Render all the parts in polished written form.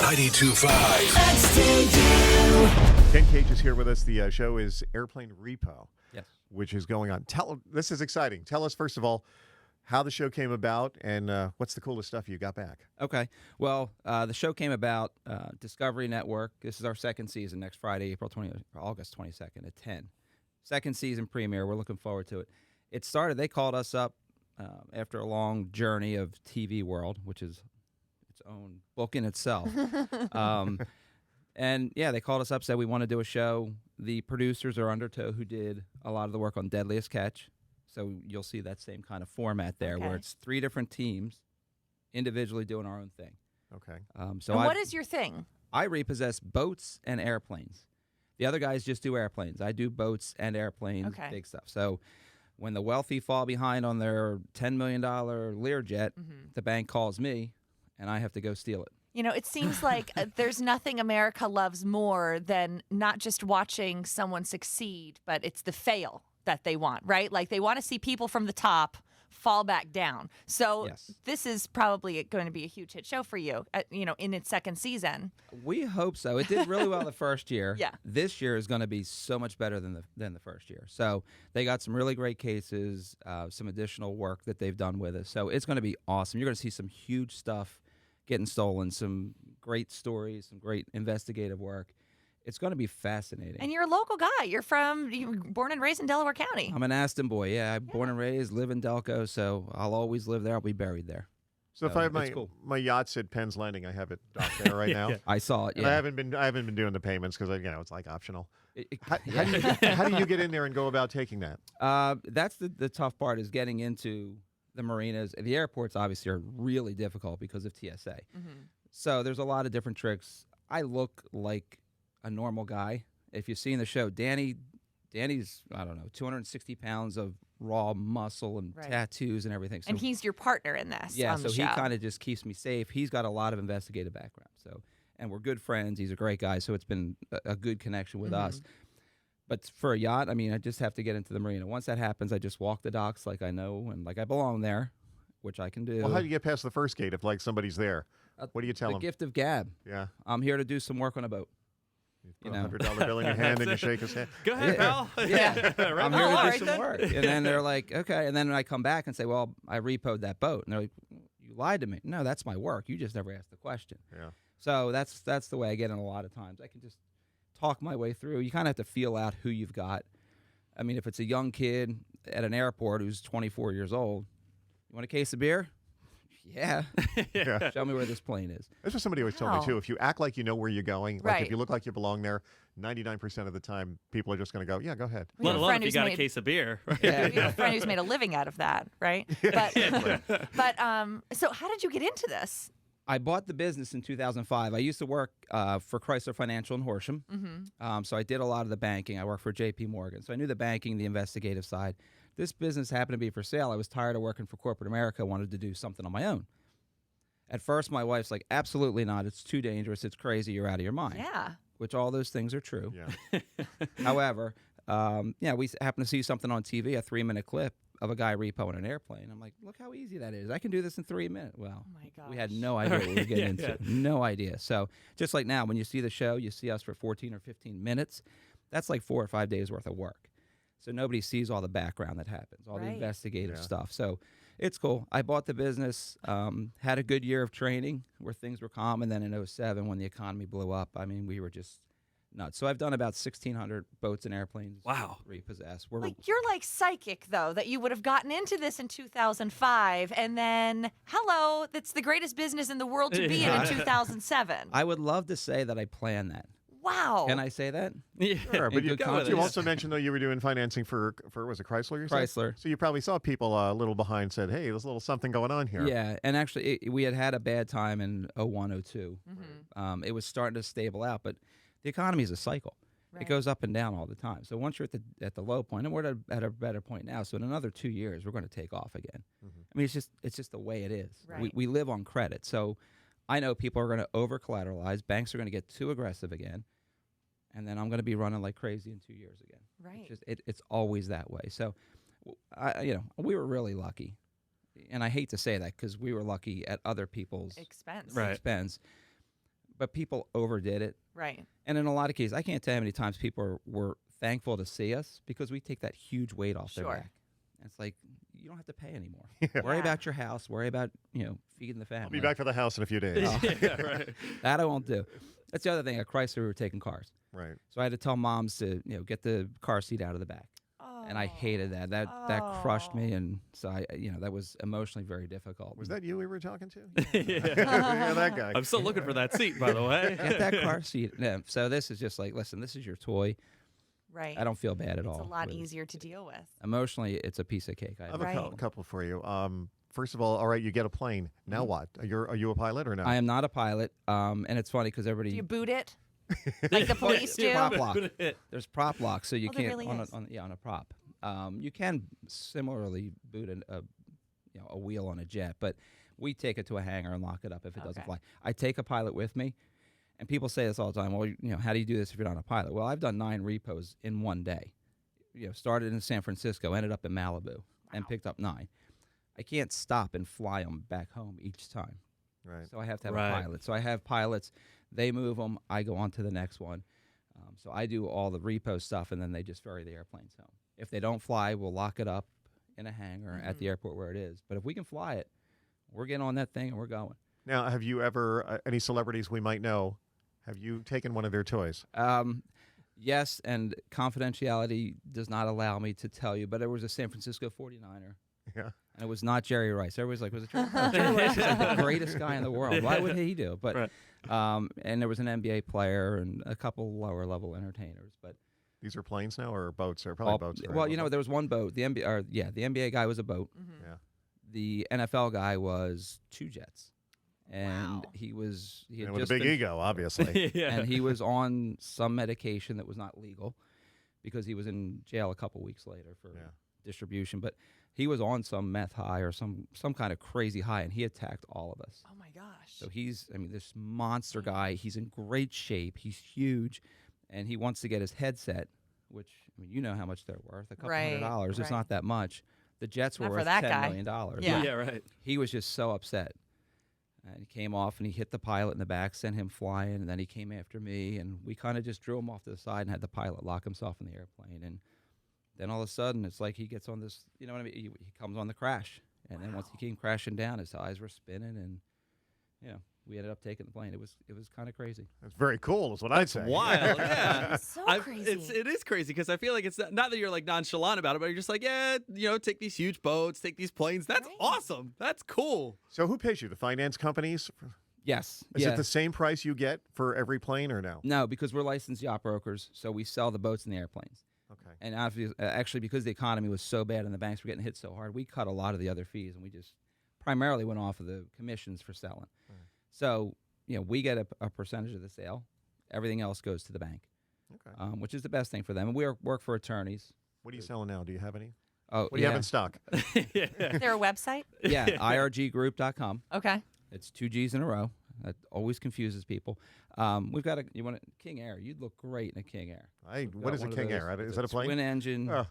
92.5. Ken Cage is here with us. The show is Airplane Repo, Yes. which is going on. This is exciting. Tell us, first of all, how the show came about and what's the coolest stuff you got back. Okay. Well, the show came about Discovery Network. This is our second season next Friday, August 22nd at 10. Second season premiere. We're looking forward to it. It started, they called us up after a long journey of TV World, which is its own book in itself. And, yeah, they called us up, said we want to do a show. The producers are Undertow, who did a lot of the work on Deadliest Catch. So you'll see that same kind of format there where it's three different teams individually doing our own thing. Okay. And what is your thing? I repossess boats and airplanes. The other guys just do airplanes. I do boats and airplanes, big stuff. So when the wealthy fall behind on their $10 million Learjet, the bank calls me, and I have to go steal it. You know, it seems like there's nothing America loves more than not just watching someone succeed, but it's the fail that they want, right? Like they want to see people from the top fall back down. So this is probably going to be a huge hit show for you, in its second season. We hope so. It did really well the first year. Yeah. This year is going to be so much better than the first year. So they got some really great cases, some additional work that they've done with us. So it's going to be awesome. You're going to see some huge stuff getting stolen, some great stories, some great investigative work. It's going to be fascinating. And you're a local guy. You were born and raised in Delaware County. I'm an Aston boy. Yeah, I'm born and raised, live in Delco, so I'll always live there. I'll be buried there. So if I have my yacht's at Penn's Landing, I have it docked there right now. I saw it. Yeah. And I haven't been doing the payments because it's like optional. How do you get in there and go about taking that? That's the tough part is getting into the marinas. The airports obviously are really difficult because of TSA. So there's a lot of different tricks. I look like a normal guy. If you've seen the show, Danny's, 260 pounds of raw muscle and tattoos and everything. So, and he's your partner in this. Yeah, on the so show. he kind of just keeps me safe. He's got a lot of investigative background. And we're good friends. He's a great guy, so it's been a good connection with us. But for a yacht, I just have to get into the marina. Once that happens, I just walk the docks like I know and like I belong there, which I can do. Well, how do you get past the first gate if somebody's there? What do you tell them? The gift of gab. Yeah. I'm here to do some work on a boat. You know, $100 bill in your hand and you shake his hand. Go ahead, pal. Yeah. I'm here to do some work. And then they're like, okay. And then I come back and say, well, I repoed that boat. And they're like, you lied to me. No, that's my work. You just never asked the question. Yeah. So that's the way I get in a lot of times. I can just talk my way through. You kind of have to feel out who you've got. If it's a young kid at an airport who's 24 years old, you want a case of beer? Yeah. Show me where this plane is. That's what somebody always told me, too. If you act like you know where you're going, like if you look like you belong there, 99% of the time, people are just going to go, yeah, go ahead. Let alone if you got a case of beer. Right? Yeah. You have a friend who's made a living out of that, right? But so how did you get into this? I bought the business in 2005. I used to work for Chrysler Financial in Horsham. So I did a lot of the banking. I worked for J.P. Morgan. So I knew the banking, the investigative side. This business happened to be for sale. I was tired of working for corporate America. I wanted to do something on my own. At first, my wife's like, absolutely not. It's too dangerous. It's crazy. You're out of your mind. Yeah. Which all those things are true. Yeah. However, we happened to see something on TV, a 3-minute clip of a guy repoing an airplane. I'm like, look how easy that is. I can do this in 3 minutes. Well, oh my gosh. We had no idea what we were getting into. No idea. So just like now, when you see the show, you see us for 14 or 15 minutes. That's like 4 or 5 days worth of work. So nobody sees all the background that happens, all the investigative stuff. So it's cool. I bought the business, had a good year of training where things were calm. And then in 2007, when the economy blew up, we were just nuts. So I've done about 1,600 boats and airplanes. Wow. Repossessed. You're like psychic, though, that you would have gotten into this in 2005. And then, that's the greatest business in the world to be in 2007. I would love to say that I planned that. Wow. Can I say that? Yeah. Sure, but you also mentioned, though, you were doing financing for was it Chrysler? Chrysler. So you probably saw people a little behind said, hey, there's a little something going on here. Yeah, and actually we had a bad time in 01, 02. It was starting to stable out, but the economy is a cycle. It goes up and down all the time. So once you're at the low point, and we're at a better point now, so in another 2 years, we're going to take off again. It's just the way it is. Right. We live on credit. So I know people are going to over-collateralize. Banks are going to get too aggressive again. And then I'm going to be running like crazy in 2 years again. Right. It's always that way. So, we were really lucky. And I hate to say that because we were lucky at other people's expense. Right. expense. but people overdid it. Right. And in a lot of cases, I can't tell you how many times people were thankful to see us because we take that huge weight off their back. And it's like, you don't have to pay anymore. Worry about your house. Worry about, feeding the family. I'll be back for the house in a few days. Right. That I won't do. That's the other thing. At Chrysler, we were taking cars. Right. So I had to tell moms to, get the car seat out of the back. And I hated that. That crushed me, and so that was emotionally very difficult. Was that you we were talking to? Yeah, that guy. I'm still looking for that seat, by the way. Get that car seat. Yeah, so this is just like, listen, this is your toy. Right. I don't feel bad at all. It's a lot easier to deal with. Emotionally, it's a piece of cake. I have a couple for you. First of all right, you get a plane. Now what? Are you a pilot or no? I am not a pilot, and it's funny because everybody. Do you boot it? Like the police do? Prop lock. There's prop lock, so you Oh, there can't really is. on a prop. You can similarly boot a wheel on a jet, but we take it to a hangar and lock it up if it doesn't fly. I take a pilot with me, and people say this all the time. Well, how do you do this if you're not a pilot? Well, I've done 9 repos in one day. Started in San Francisco, ended up in Malibu, and picked up 9. I can't stop and fly them back home each time. Right. So I have to have a pilot. So I have pilots. They move them. I go on to the next one. So I do all the repo stuff, and then they just ferry the airplanes home. If they don't fly, we'll lock it up in a hangar at the airport where it is. But if we can fly it, we're getting on that thing and we're going. Now, have you ever, any celebrities we might know, have you taken one of their toys? Yes, and confidentiality does not allow me to tell you, but there was a San Francisco 49er. Yeah. And it was not Jerry Rice. Everybody's like, was it Jerry Rice? Jerry Rice is like the greatest guy in the world. Why would he do it? But, and there was an NBA player and a couple lower-level entertainers. But these are planes now or boats? Or probably boats. Well, there was one boat. The NBA guy was a boat. Yeah. The NFL guy was 2 jets. And he had with just a big ego, obviously. And he was on some medication that was not legal because he was in jail a couple weeks later for distribution. But he was on some meth high or some kind of crazy high, and he attacked all of us. Oh, my gosh. So he's, this monster guy. He's in great shape. He's huge, and he wants to get his headset, which, you know how much they're worth, a couple $100. It's not that much. The jets were Not for worth that $10 guy. million. Yeah. Right. He was just so upset. And he came off, and he hit the pilot in the back, sent him flying, and then he came after me, and we kind of just drew him off to the side and had the pilot lock himself in the airplane. And then all of a sudden, it's like he gets on this, you know what I mean? He comes on the crash. And then once he came crashing down, his eyes were spinning, and, we ended up taking the plane. It was kind of crazy. That's very cool, is what I'd say. Wild, yeah. It's so crazy. It is crazy because I feel like it's not that you're like nonchalant about it, but you're just like, take these huge boats, take these planes. That's awesome. That's cool. So who pays you? The finance companies? Yes. Is it the same price you get for every plane or no? No, because we're licensed yacht brokers, so we sell the boats and the airplanes. Okay. And actually, because the economy was so bad and the banks were getting hit so hard, we cut a lot of the other fees, and we just primarily went off of the commissions for selling. Right. So, we get a percentage of the sale. Everything else goes to the bank, which is the best thing for them. And we work for attorneys. What are you selling now? Do you have any? Oh, What do you have in stock? Is there a website? Yeah, irggroup.com. Okay. It's 2 G's in a row. That always confuses people. We've got you want a King Air. You'd look great in a King Air. What is a King Air? Is that a plane? Twin engine, Oh.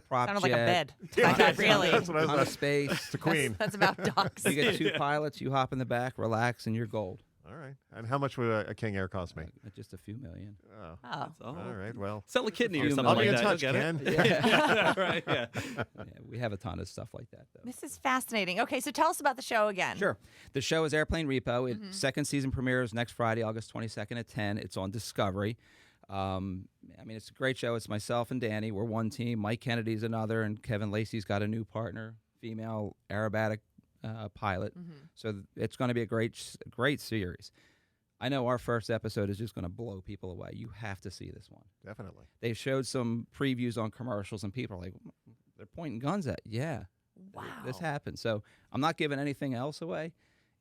prop Sounded jet. like a bed. Yeah, Really. That's what I was Ton of like. space. It's the queen. That's about dogs. You get 2 pilots. You hop in the back, relax, and you're gold. All right. And how much would a King Air cost me? Just a few million. Oh. Oh. All right. Well, Sell a kidney or I'll something be like in that. touch, You'll get Ken. it. Yeah. Right. Yeah. Yeah, we have a ton of stuff like that, though. This is fascinating. Okay, so tell us about the show again. Sure. The show is Airplane Repo. Second season premieres next Friday, August 22nd at 10. It's on Discovery. It's a great show. It's myself and Danny. We're one team. Mike Kennedy's another, and Kevin Lacey's got a new partner, female aerobatic pilot. So it's going to be a great series. I know our first episode is just going to blow people away. You have to see this one. definitely. They showed some previews on commercials, and people are like, they're pointing guns at. Yeah. Wow. This happened. So I'm not giving anything else away.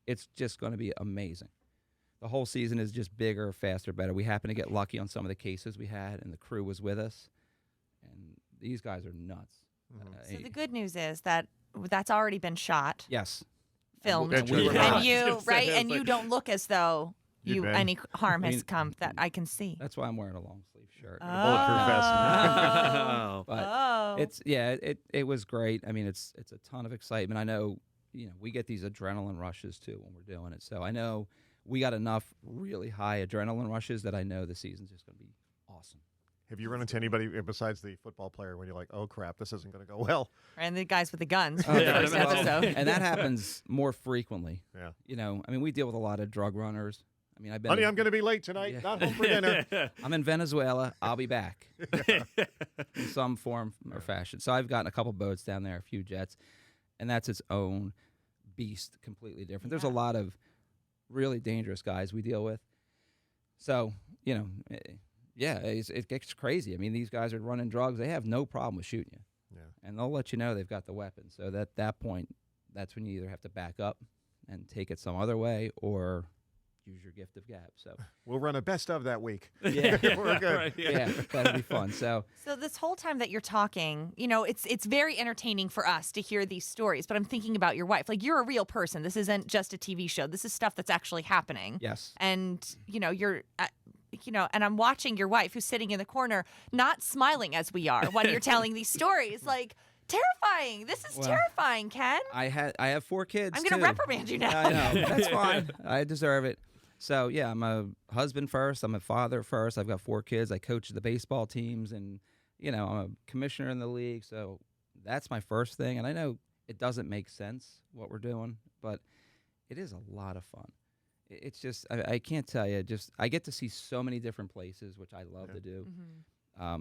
It's just going to be amazing. The whole season is just bigger, faster, better. We happened to get lucky on some of the cases we had, and the crew was with us. And these guys are nuts. So the good news is that that's already been shot, Yes. filmed, And we were not. and you Just saying, and you don't look as though You'd been. any harm has come that I can see. That's why I'm wearing a long sleeve shirt. Bulletproof vest. Oh. But it was great. It's a ton of excitement. I know, we get these adrenaline rushes too when we're doing it. So I know we got enough really high adrenaline rushes that I know the season's just going to be awesome. Have you run into anybody besides the football player when you're like, oh, crap, this isn't going to go well? And the guys with the guns Oh, from the yeah, first I know. episode. And that happens more frequently. Yeah. You know, I mean, we deal with a lot of drug runners. I mean, I've been. Honey, I'm going to be late tonight. Yeah. Not home for dinner. I'm in Venezuela. I'll be back in some form or fashion. So I've gotten a couple boats down there, a few jets, and that's its own beast, completely different. There's a lot of really dangerous guys we deal with. So, you know, yeah, it gets crazy. I mean, these guys are running drugs. They have no problem with shooting you. Yeah. And they'll let you know they've got the weapon. So at that point, that's when you either have to back up and take it some other way or use your gift of gab. So We'll run a best of that week. yeah, We're good. Right, yeah, that'd be fun. So So this whole time that you're talking, you know, it's very entertaining for us to hear these stories, but I'm thinking about your wife. Like, you're a real person. This isn't just a TV show. This is stuff that's actually happening. yes, And, you know, and I'm watching your wife who's sitting in the corner, not smiling as we are when you're telling these stories. Like, terrifying. This is Well, terrifying, Ken. I have 4 kids. I'm going to too. reprimand you now. I know. That's fine. I deserve it. So, yeah, I'm a husband first. I'm a father first. I've got 4 kids. I coach the baseball teams, and, you know, I'm a commissioner in the league. So that's my first thing. And I know it doesn't make sense what we're doing, but it is a lot of fun. It's just, I can't tell you, just I get to see so many different places, which I love to do.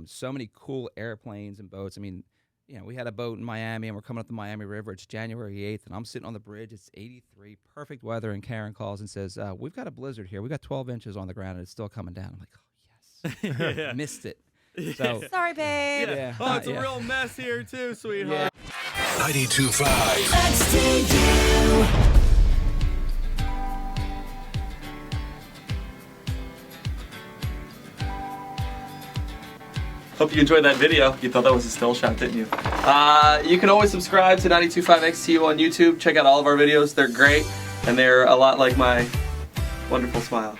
So many cool airplanes and boats. I mean, you know, we had a boat in Miami, and we're coming up the Miami River. It's January 8th, and I'm sitting on the bridge. It's 83, perfect weather, and Karen calls and says, we've got a blizzard here. We got 12 inches on the ground, and it's still coming down. I'm like, oh, yes. Yeah. Missed it. So, Sorry, babe. yeah. Oh, it's yeah. a real mess here too, sweetheart. 92.5. Hope you enjoyed that video. You thought that was a still shot, didn't you? You can always subscribe to 92.5XTU on YouTube. Check out all of our videos. They're great, and they're a lot like my wonderful smile.